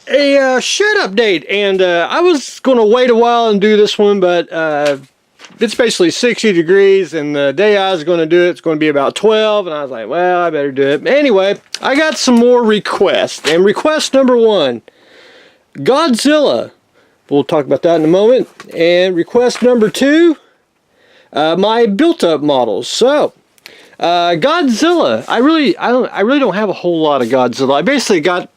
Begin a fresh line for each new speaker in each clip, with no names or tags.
A shed update, and I was going to wait a while and do this one, but it's basically 60 degrees, and the day I was going to do it, it's going to be about 12, and I was like, well, I better do it. Anyway, I got some more requests, and request number one, Godzilla. We'll talk about that in a moment. And request number two, my built-up models. So, Godzilla. I really don't have a whole lot of Godzilla. I basically got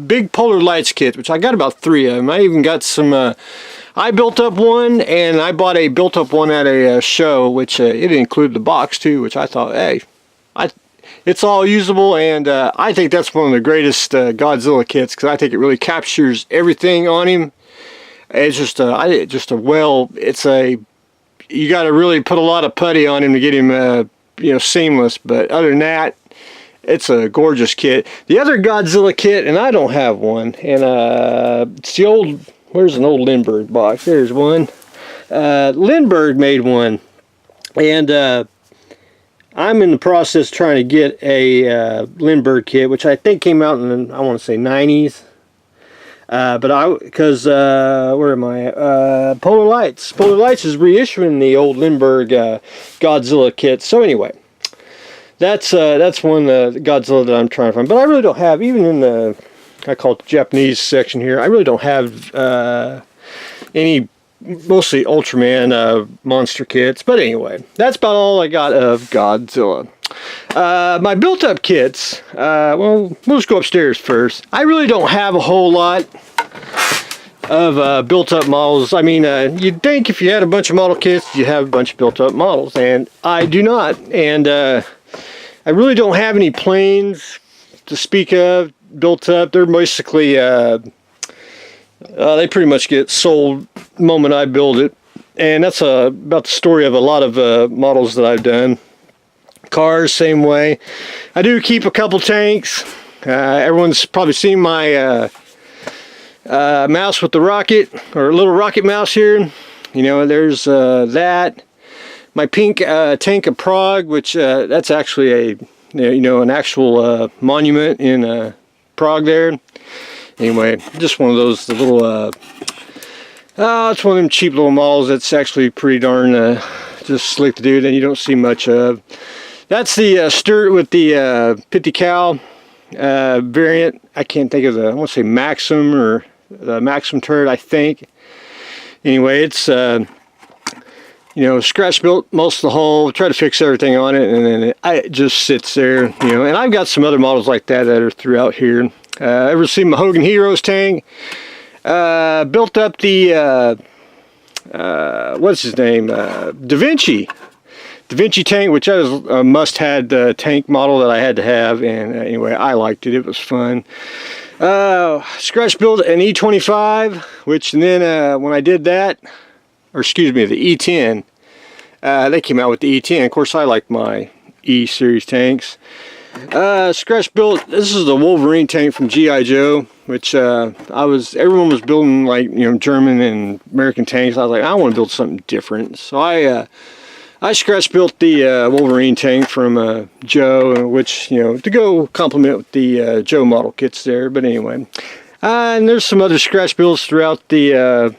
big polar lights kit, which I got about 3 of them. I even got some. I built up one, and I bought a built up one at a show, which it included the box too. Which I thought, hey, it's all usable, and I think that's one of the greatest Godzilla kits because I think it really captures everything on him. It's just you got to really put a lot of putty on him to get him seamless, but other than that, it's a gorgeous kit. The other Godzilla kit, and I don't have one, and it's the old, where's an old Lindbergh box? There's one. Lindbergh made one, and I'm in the process trying to get a Lindbergh kit, which I think came out in the, I want to say 90s. Because where am I? Polar Lights. Polar Lights is reissuing the old Lindbergh Godzilla kit. So anyway, that's one Godzilla that I'm trying to find. But I really don't have, even in the, I call it the Japanese section here, I really don't have any, mostly Ultraman monster kits. But anyway, that's about all I got of Godzilla. My built-up kits, well, we'll just go upstairs first. I really don't have a whole lot of built-up models. I mean, you'd think if you had a bunch of model kits, you'd have a bunch of built-up models, and I do not. And I really don't have any planes to speak of built up. They're basically, they pretty much get sold the moment I build it. And that's about the story of a lot of models that I've done. Cars, same way. I do keep a couple tanks. Everyone's probably seen my mouse with the rocket, or little rocket mouse here. You know, there's that. My pink tank of Prague, which that's actually an actual monument in Prague there. Anyway, just one of those little. It's one of them cheap little models that's actually pretty darn just slick to do. Then you don't see much of. That's the Sturt with the 50 cal variant. I can't think of I want to say Maxim or the Maxim turret, I think. Anyway, it's scratch built most of the hull. Try to fix everything on it, and then it just sits there. And I've got some other models like that are throughout here. Ever seen Mahogany Heroes tank? Built up the what's his name? Da Vinci tank, which was a must-had tank model that I had to have, and anyway, I liked it. It was fun. Scratch built an E25, which then when I did that, or excuse me, the E10, they came out with the E10. Of course, I like my E series tanks. Scratch built. This is the Wolverine tank from G.I. Joe, which everyone was building like German and American tanks. I was like, I want to build something different, so I scratch built the Wolverine tank from Joe, which to go complement with the Joe model kits there. But anyway, and there's some other scratch builds throughout the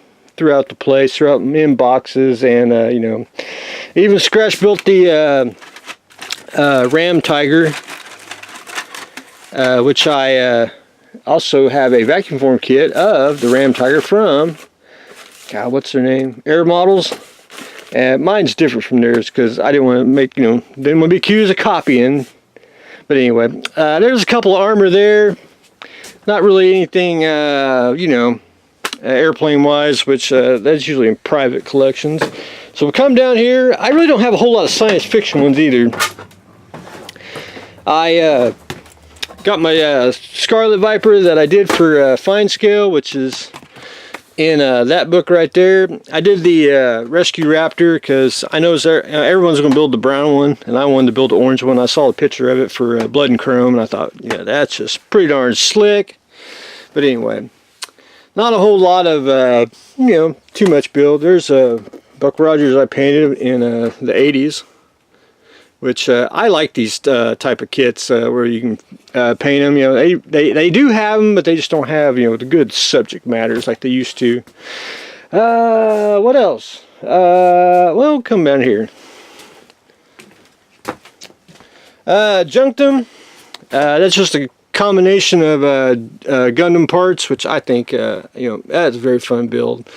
place, throughout in boxes, and even scratch built the Ram Tiger, which I also have a vacuum form kit of the Ram Tiger from, God, what's their name? Air Models. Mine's different from theirs because I didn't want to make, didn't want to be accused of copying. But anyway, there's a couple of armor there. Not really anything, airplane wise, which that's usually in private collections. So we'll come down here. I really don't have a whole lot of science fiction ones either. I got my Scarlet Viper that I did for Fine Scale, which is in that book right there. I did the Rescue Raptor because I know everyone's going to build the brown one, and I wanted to build the orange one. I saw a picture of it for Blood and Chrome, and I thought, that's just pretty darn slick. But anyway, not a whole lot of, too much build. There's Buck Rogers I painted in the 80s. which I like these type of kits where you can paint them. You know, they do have them, but they just don't have, you know, the good subject matters like they used to. What else? Well, come down here. Junctum. That's just a combination of Gundam parts, which I think, you know, that's a very fun build.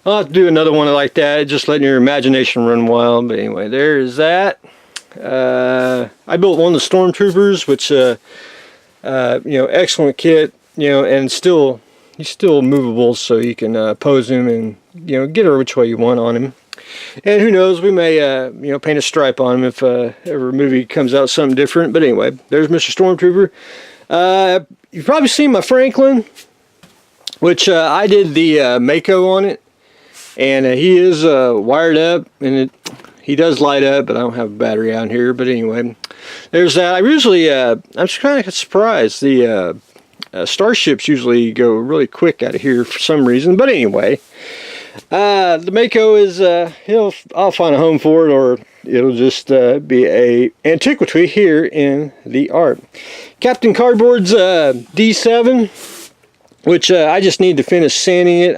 I'll have to do another one like that, just letting your imagination run wild. But anyway, there's that. I built one of the Stormtroopers, which, you know, excellent kit, you know, and still, he's still movable, so you can pose him and, you know, get her which way you want on him. And who knows, we may, you know, paint a stripe on him if ever a movie comes out something different. But anyway, there's Mr. Stormtrooper. You've probably seen my Franklin, which I did the Mako on it. And he is wired up, and he does light up, but I don't have a battery out here. But anyway, there's that. I usually, I'm just kind of surprised. The starships usually go really quick out of here for some reason. But anyway, the Mako is, I'll find a home for it, or it'll just be a antiquity here in the art. Captain Cardboard's D7, which I just need to finish sanding it.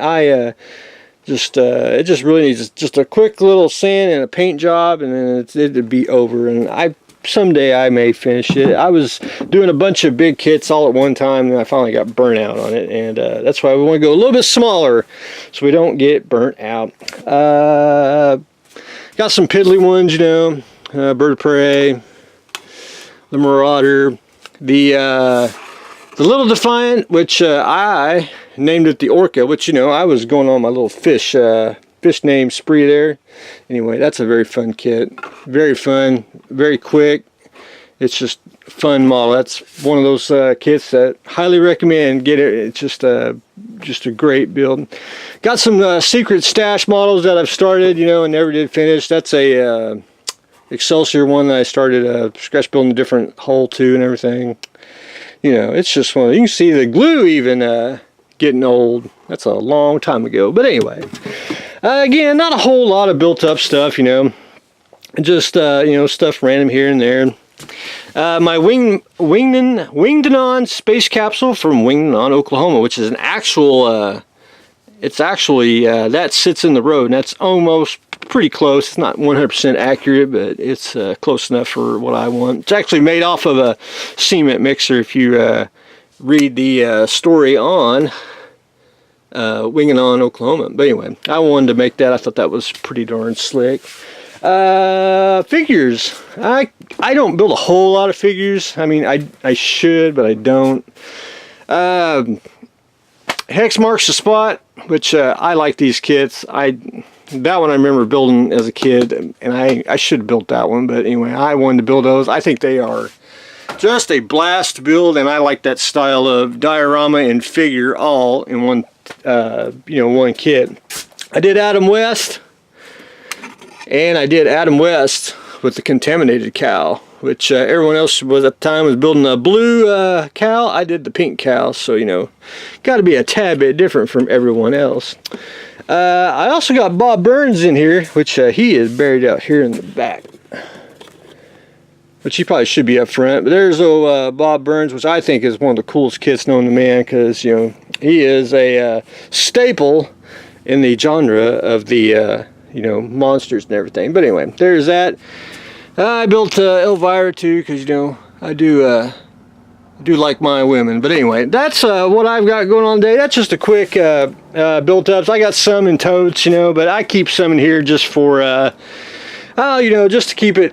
It just really needs just a quick little sand and a paint job, and then it'd be over. And someday I may finish it. I was doing a bunch of big kits all at one time, and I finally got burnt out on it. And that's why we want to go a little bit smaller, so we don't get burnt out. Got some piddly ones, you know, Bird of Prey, the Marauder, the Little Defiant, which I named it the Orca, which, you know, I was going on my little fish name spree there. Anyway, that's a very fun kit. Very fun, very quick. It's just a fun model. That's one of those kits that highly recommend. Get it. It's just a great build. Got some secret stash models that I've started, you know, and never did finish. That's a Excelsior one that I started scratch building a different hull to and everything. You know, it's just one. You can see the glue even getting old. That's a long time ago. But anyway, again, not a whole lot of built up stuff, you know. Just, you know, stuff random here and there. My Wingdanon space capsule from Wingdanon, Oklahoma, which is an actual, it's actually, that sits in the road, and that's almost pretty close. It's not 100% accurate, but it's close enough for what I want. It's actually made off of a cement mixer if you read the story on Wingdanon, Oklahoma. But anyway, I wanted to make that. I thought that was pretty darn slick. Figures. I don't build a whole lot of figures. I mean, I should, but I don't. Hex Marks the Spot, which I like these kits. That one I remember building as a kid, and I should have built that one, but anyway, I wanted to build those. I think they are just a blast to build, and I like that style of diorama and figure all in one, you know, one kit. I did Adam West, and I did Adam West with the contaminated cow, which everyone else was at the time was building a blue cow. I did the pink cow, so, you know, got to be a tad bit different from everyone else. I also got Bob Burns in here, which he is buried out here in the back. Which he probably should be up front. But there's Bob Burns, which I think is one of the coolest kits known to man, because, you know, he is a staple in the genre of the, you know, monsters and everything. But anyway, there's that. I built Elvira too, because, you know, I do like my women. But anyway, that's what I've got going on today. That's just a quick built ups. I got some in totes, you know, but I keep some in here just for, you know, just to keeping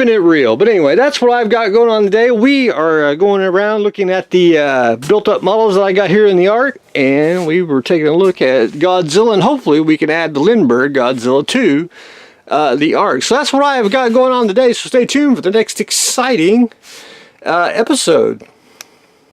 it real. But anyway, that's what I've got going on today. We are going around looking at the built up models that I got here in the Ark, and we were taking a look at Godzilla, and hopefully we can add the Lindbergh Godzilla to the Ark. So that's what I've got going on today, so stay tuned for the next exciting episode.